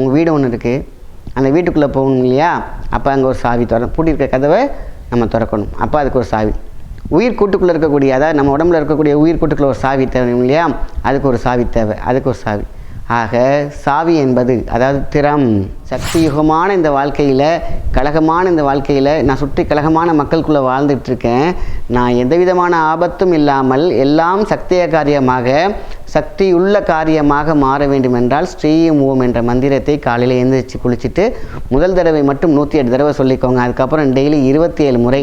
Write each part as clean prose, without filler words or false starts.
உங்கள் வீடு ஒன்று இருக்குது, அந்த வீட்டுக்குள்ளே போகணும் இல்லையா? அப்போ அங்கே ஒரு சாவி பூட்டியிருக்க கதவை நம்ம திறக்கணும். அப்போ அதுக்கு ஒரு சாவி. உயிர் கூட்டுக்குள்ளே இருக்கக்கூடிய, அதாவது நம்ம உடம்புல இருக்கக்கூடிய உயிர் கூட்டுக்குள்ளே ஒரு சாவி தேவை இல்லையா? அதுக்கு ஒரு சாவி தேவை, அதுக்கு ஒரு சாவி. ஆக சாவி என்பது, அதாவது திறம். சக்தி யுகமான இந்த வாழ்க்கையில், கலகமான இந்த வாழ்க்கையில் நான் சுற்றி கலகமான மக்களுக்குள்ளே வாழ்ந்துட்டுருக்கேன். நான் எந்த விதமான ஆபத்தும் இல்லாமல் எல்லாம் சக்திய காரியமாக, சக்தியுள்ள காரியமாக மாற வேண்டும் என்றால் ஸ்ரீயும் ஓம் என்ற மந்திரத்தை காலையில் எழுந்திரிச்சு குளிச்சுட்டு முதல் தடவை மட்டும் 108 தடவை சொல்லிக்கோங்க. அதுக்கப்புறம் டெய்லி 27 முறை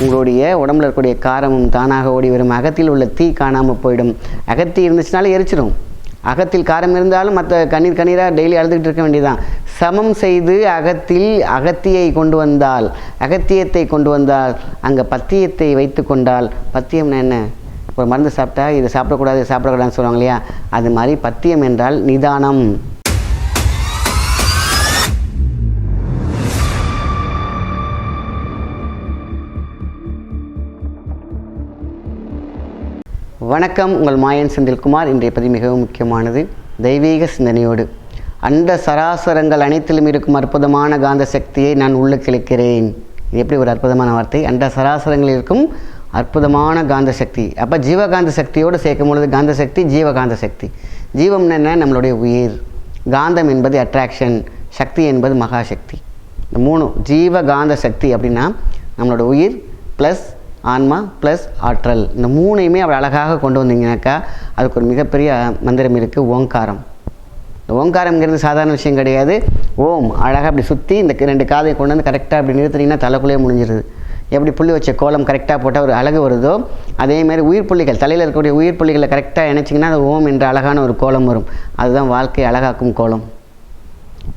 உங்களுடைய உடம்புல இருக்கக்கூடிய காரமும் தானாக ஓடி வரும். அகத்தில் உள்ள தீ காணாமல் போயிடும். அகத்தி இருந்துச்சுனாலும் எரிச்சிடும். அகத்தில் காரம் இருந்தாலும் மற்ற கண்ணீராக டெய்லி அழுதுகிட்டு இருக்க வேண்டியதுதான். சமம் செய்து அகத்தில் அகத்தியை கொண்டு வந்தால், அகத்தியத்தை கொண்டு வந்தால், அங்கே பத்தியத்தை வைத்து கொண்டால், பத்தியம்னா என்ன? ஒரு மருந்து சாப்பிட்டா இது சாப்பிடக்கூடாதுன்னு சொல்லுவாங்க இல்லையா? அது மாதிரி பத்தியம் என்றால் நிதானம். வணக்கம், உங்கள் மாயன் செந்தில்குமார். இன்றைய பதிவு மிகவும் முக்கியமானது. தெய்வீக சிந்தனையோடு அண்ட சராசரங்கள் அனைத்திலும் இருக்கும் அற்புதமான காந்த சக்தியை நான் உள்ளுக்கு இழுக்கிறேன். இது எப்படி ஒரு அற்புதமான வார்த்தை! அண்ட சராசரங்களில் இருக்கும் அற்புதமான காந்த சக்தி. அப்போ ஜீவகாந்த சக்தியோடு சேர்க்கும் பொழுது காந்த சக்தி, ஜீவகாந்த சக்தி. ஜீவம்னு என்ன? நம்மளுடைய உயிர். காந்தம் என்பது அட்ராக்ஷன், சக்தி என்பது மகாசக்தி. இந்த மூணு ஜீவகாந்த சக்தி அப்படின்னா நம்மளோட உயிர் ப்ளஸ் ஆன்மா ப்ளஸ் ஆற்றல். இந்த மூணையுமே அவள் அழகாக கொண்டு வந்தீங்கன்னாக்கா அதுக்கு ஒரு மிகப்பெரிய மந்திரம் இருக்குது, ஓங்காரம். இந்த ஓங்காரம்ங்கிறது சாதாரண விஷயம் கிடையாது. ஓம் அழகாக அப்படி சுற்றி இந்த 2 காதை கொண்டு வந்து கரெக்டாக அப்படி நிறுத்தினீங்கன்னா தலைக்குள்ளேயே முடிஞ்சிருது. எப்படி புள்ளி வச்ச கோலம் கரெக்டாக போட்டால் ஒரு அழகு வருதோ, அதேமாதிரி உயிர் புள்ளிகள், தலையில் இருக்கக்கூடிய உயிர் புள்ளிகளை கரெக்டாக இணைச்சிங்கன்னா அது ஓம் என்ற அழகான ஒரு கோலம் வரும். அதுதான் வாழ்க்கையை அழகாக்கும் கோலம்.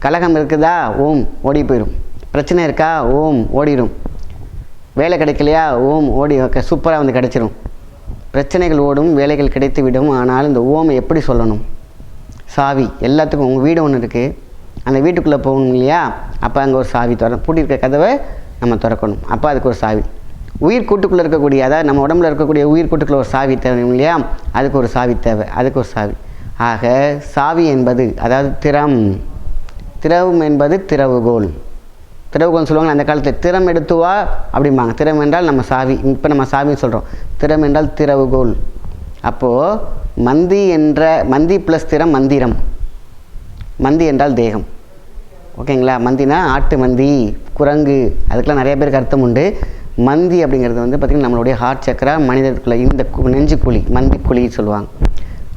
கலகம் இருக்குதா? ஓம் ஓடி போயிடும். பிரச்சனை இருக்கா? ஓம் ஓடிடும். வேலை கிடைக்கலையா? ஓம் ஓடி சூப்பராக வந்து கிடைச்சிடும். பிரச்சனைகள் ஓடும், வேலைகள் கிடைத்து விடும். ஆனால் இந்த ஓமை எப்படி சொல்லணும்? சாவி. எல்லாத்துக்கும் உங்கள் வீடு ஒன்று இருக்குது, அந்த வீட்டுக்குள்ளே போகணும் இல்லையா? அப்போ அங்கே ஒரு சாவி பூட்டியிருக்க கதவை நம்ம திறக்கணும். அப்போ அதுக்கு ஒரு சாவி. உயிர் கூட்டுக்குள்ளே இருக்கக்கூடிய, அதாவது நம்ம உடம்புல இருக்கக்கூடிய உயிர் கூட்டுக்குள்ளே ஒரு சாவி தேவை இல்லையா? அதுக்கு ஒரு சாவி தேவை, அதுக்கு ஒரு சாவி. ஆக சாவி என்பது, அதாவது திறம். திறவும் என்பது திறவுகோல். திறவுகோல்னு சொல்லுவாங்க. அந்த காலத்தில் திறம் எடுத்து வா அப்படிம்பாங்க. திறம் என்றால் நம்ம சாவி. இப்போ நம்ம சாவின்னு சொல்கிறோம். திறம் என்றால் திறவுகோல். அப்போது மந்தி ப்ளஸ் திறம் மந்திரம். மந்தி என்றால் தேகம். ஓகேங்களா? மந்தினா ஆட்டு மந்தி, குரங்கு, அதுக்கெலாம் நிறைய பேருக்கு அர்த்தம் உண்டு. மந்தி அப்படிங்கிறது வந்து பார்த்திங்கன்னா நம்மளுடைய ஹார்ட் சக்கரா, மனிதர்களுக்குள்ள இந்த நெஞ்சு குழி, மந்தி குழி சொல்லுவாங்க.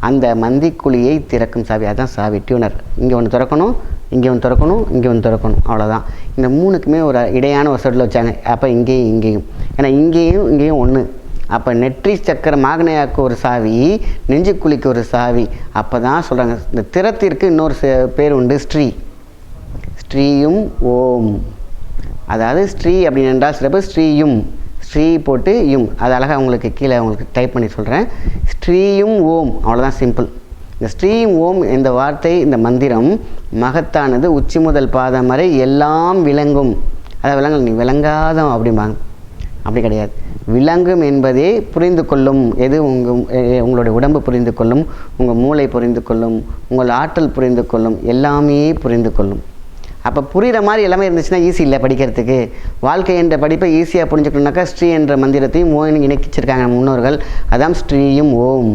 அந்த மந்தி குழியை திறக்கும் சாவி, அதுதான் சாவி, டியூனர். இங்கே ஒன்று திறக்கணும், இங்கே ஒன்று திறக்கணும், இங்கே ஒன்று திறக்கணும், அவ்வளோதான். இந்த மூணுக்குமே ஒரு இடையான ஒரு செட்டில் வச்சாங்க. அப்போ இங்கேயும், ஏன்னா இங்கேயும் ஒன்று. அப்போ நெற்றி சக்கர மாகனையாக்கு ஒரு சாவி, நெஞ்சுக்குழிக்கு ஒரு சாவி. அப்போ தான் சொல்கிறாங்க, இந்த திறத்திற்கு இன்னொரு பேர் உண்டு, ஸ்ரீயும் ஓம். அதாவது ஸ்ரீ அப்படின்னு என்றால் சிறப்பு, ஸ்ரீயும், ஸ்ரீ போட்டு யும், அது அழகாக உங்களுக்கு கீழே உங்களுக்கு டைப் பண்ணி சொல்கிறேன். ஸ்ரீயும் ஓம், அவ்வளோதான், சிம்பிள். இந்த ஸ்ரீயும் ஓம் இந்த வார்த்தை, இந்த மந்திரம் மகத்தானது. உச்சி முதல் பாதம் வரை எல்லாம் விளங்கும். அதாவது விளங்கல், நீ விளங்காதம் அப்படிம்பாங்க. அப்படி கிடையாது. விளங்கும் என்பதே புரிந்து கொள்ளும். எது உங்களுடைய உடம்பு புரிந்து கொள்ளும், உங்கள் மூளை புரிந்து கொள்ளும், உங்கள் ஆற்றல் புரிந்து கொள்ளும், எல்லாமே புரிந்து கொள்ளும். அப்போ புரிகிற மாதிரி எல்லாமே இருந்துச்சுன்னா ஈஸி இல்லை படிக்கிறதுக்கு. வாழ்க்கை என்ற படிப்பை ஈஸியாக புரிஞ்சுக்கணுன்னாக்கா ஸ்ரீ என்ற மந்திரத்தையும் ஓம் இணைச்சிருக்காங்க முன்னோர்கள். அதான் ஸ்ரீயும் ஓம்.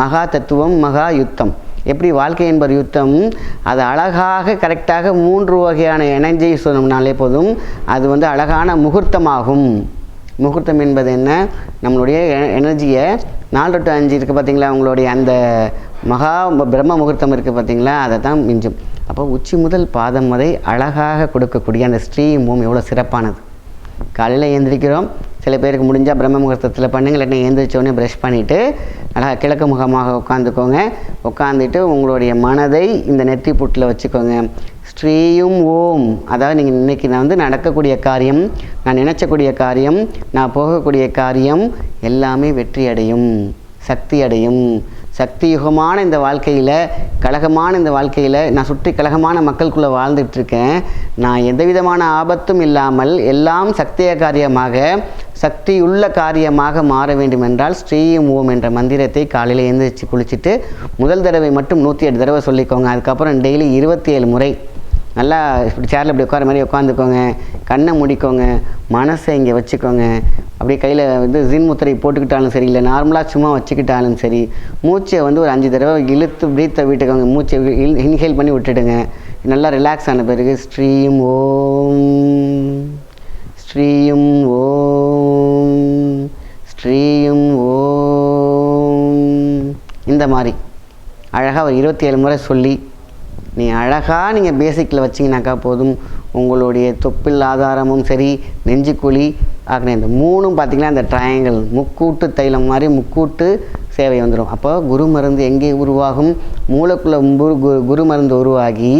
மகா தத்துவம், மகா யுத்தம். எப்படி வாழ்க்கை என்பது யுத்தம், அது அழகாக கரெக்டாக 3 வகையான எனர்ஜி சொன்னோம்னாலே போதும், அது வந்து அழகான முகூர்த்தமாகும். முகூர்த்தம் என்பது என்ன? நம்மளுடைய எனர்ஜியை 4 to 5 இருக்குது பார்த்தீங்களா, உங்களுடைய அந்த மகா பிரம்ம முகூர்த்தம் இருக்குது பார்த்தீங்களா, அதை தான் மிஞ்சும். அப்போ உச்சி முதல் பாதம் வரை அழகாக கொடுக்கக்கூடிய அந்த ஸ்ரீயும் ஓம் எவ்வளோ சிறப்பானது. காலையில் எழுந்திரிக்கிறோம், சில பேருக்கு முடிஞ்சால் பிரம்ம முகூர்த்தத்தில் பண்ணுங்க, இல்லாட்டி எழுந்திரிச்சோடனே ப்ரஷ் பண்ணிவிட்டு அழகாக கிழக்கு முகமாக உட்காந்துக்கோங்க. உட்காந்துட்டு உங்களுடைய மனதை இந்த நெற்றி புட்டில் வச்சுக்கோங்க. ஸ்ரீயும் ஓம். அதாவது நீங்கள் இன்றைக்கி நான் வந்து நடக்கக்கூடிய காரியம், நான் நினச்சக்கூடிய காரியம், நான் போகக்கூடிய காரியம் எல்லாமே வெற்றி அடையும், சக்தி அடையும். சக்தி யுகமான இந்த வாழ்க்கையில், கலகமான இந்த வாழ்க்கையில் நான் சுற்றி கலகமான மக்களுக்குள்ளே வாழ்ந்துட்டுருக்கேன். நான் எந்த விதமான ஆபத்தும் இல்லாமல் எல்லாம் சக்திய காரியமாக, சக்தியுள்ள காரியமாக மாற வேண்டும் என்றால் ஸ்ரீயும் ஓம் என்ற மந்திரத்தை காலையில் எழுந்திரிச்சு குளிச்சுட்டு முதல் தடவை மட்டும் 108 தடவை சொல்லிக்கோங்க. அதுக்கப்புறம் டெய்லி 27 முறை நல்லா இப்படி சேரில் இப்படி உட்கார மாதிரி உட்காந்துக்கோங்க. கண்ணை மூடிக்கோங்க. மனசை இங்கே வச்சுக்கோங்க. அப்படியே கையில் வந்து ஜின் முத்திரை போட்டுக்கிட்டாலும் சரி, இல்லை நார்மலாக சும்மா வச்சுக்கிட்டாலும் சரி, மூச்சை வந்து ஒரு 5 தடவை இழுத்து ப்ரீத்தை விட்டுக்கோங்க. மூச்சை இன்ஹேல் பண்ணி விட்டுடுங்க. நல்லா ரிலாக்ஸ் ஆன பிறகு ஸ்ரீம் ஓம், ஸ்ரீம் ஓம், ஸ்ரீம் ஓம், இந்த மாதிரி அழகாக ஒரு 27 முறை சொல்லி நீங்கள் பேசிக்கில் வச்சிங்கனாக்கா போதும். உங்களுடைய தொப்பில் ஆதாரமும் சரி, நெஞ்சுக்குழி ஆகின இந்த 3ம் பார்த்திங்கன்னா இந்த ட்ரையாங்கிள் முக்கூட்டு தைலம் மாதிரி முக்கூட்டு சேவை வந்துடும். அப்போ குரு மருந்து எங்கே உருவாகும்? மூலக்குள்ள குரு மருந்து உருவாகி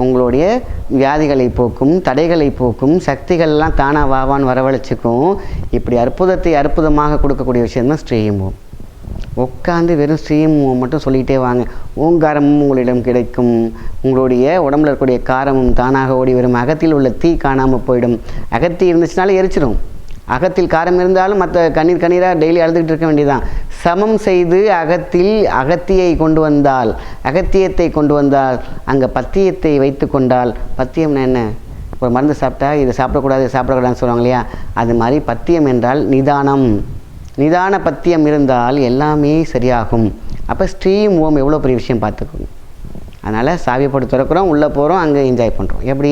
உங்களுடைய வியாதிகளை போக்கும், தடைகளை போக்கும், சக்திகள்லாம் தானாக வாவான்னு வரவழைச்சிக்கும். இப்படி அற்புதமாக கொடுக்கக்கூடிய விஷயம்தான் ஸ்ரீம் ஓம். உட்காந்து வெறும் ஸ்ரீம் ஓம் மட்டும் சொல்லிகிட்டே வாங்க. ஓங்காரமும் உங்களிடம் கிடைக்கும். உங்களுடைய உடம்புல இருக்கக்கூடிய காரமும் தானாக ஓடி வரும். அகத்தில் உள்ள தீ காணாமல் போயிடும். அகத்தி இருந்துச்சுனாலே எரிச்சிடும். அகத்தில் காரம் இருந்தாலும் மற்ற கண்ணீராக டெய்லி அழுதுகிட்டு இருக்க வேண்டியதான். சமம் செய்து அகத்தியை கொண்டு வந்தால், அகத்தியத்தை கொண்டு வந்தால், அங்கே பத்தியத்தை வைத்து கொண்டால், பத்தியம்னா என்ன? ஒரு மருந்து சாப்பிட்டா இதை சாப்பிடக்கூடாதுன்னு சொல்லுவாங்க இல்லையா? அது மாதிரி பத்தியம் என்றால் நிதான பத்தியம் இருந்தால் எல்லாமே சரியாகும். அப்போ ஸ்ரீம் ஓம் எவ்வளோ பெரிய விஷயம் பார்த்துக்கோங்க. அதனால் சாவியை போட்டு திறக்கிறோம், உள்ளே போகிறோம், அங்கே என்ஜாய் பண்ணுறோம். எப்படி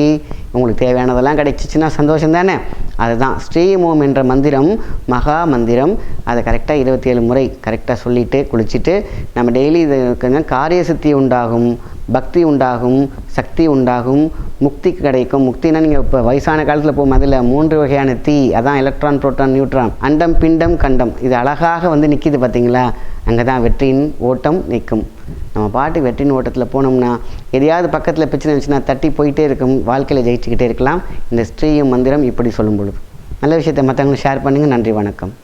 உங்களுக்கு தேவையானதெல்லாம் கிடைச்சிச்சின்னா சந்தோஷம் தானே? அதுதான் ஸ்ரீம் ஓம் என்ற மந்திரம், மகா மந்திரம். அதை கரெக்டாக 27 முறை கரெக்டாக சொல்லிவிட்டு குளிச்சுட்டு நம்ம டெய்லி இது காரிய சித்தி உண்டாகும், பக்தி உண்டாகும், சக்தி உண்டாகும், முக்தி கிடைக்கும். முக்தினா நீங்கள் இப்போ வயசான காலத்தில் போகும் அதில் 3 வகையான தீ, அதான் எலக்ட்ரான், புரோட்டான், நியூட்ரான், அண்டம், பிண்டம், கண்டம். இது அழகாக வந்து நிற்கிது பார்த்தீங்களா? அங்கே தான் வெற்றியின் ஓட்டம் நிற்கும். நம்ம பாட்டு வெற்றியின் ஓட்டத்தில் போனோம்னா எதையாவது பக்கத்தில் பிரச்சனை இருந்துச்சுன்னா தட்டி போயிட்டே இருக்கும். வாழ்க்கையில் ஜெயிச்சுக்கிட்டே இருக்கலாம். இந்த ஸ்ரீயும் மந்திரம் இப்படி சொல்லும் பொழுது நல்ல விஷயத்தை மற்றவங்களுக்கு ஷேர் பண்ணுங்கள். நன்றி, வணக்கம்.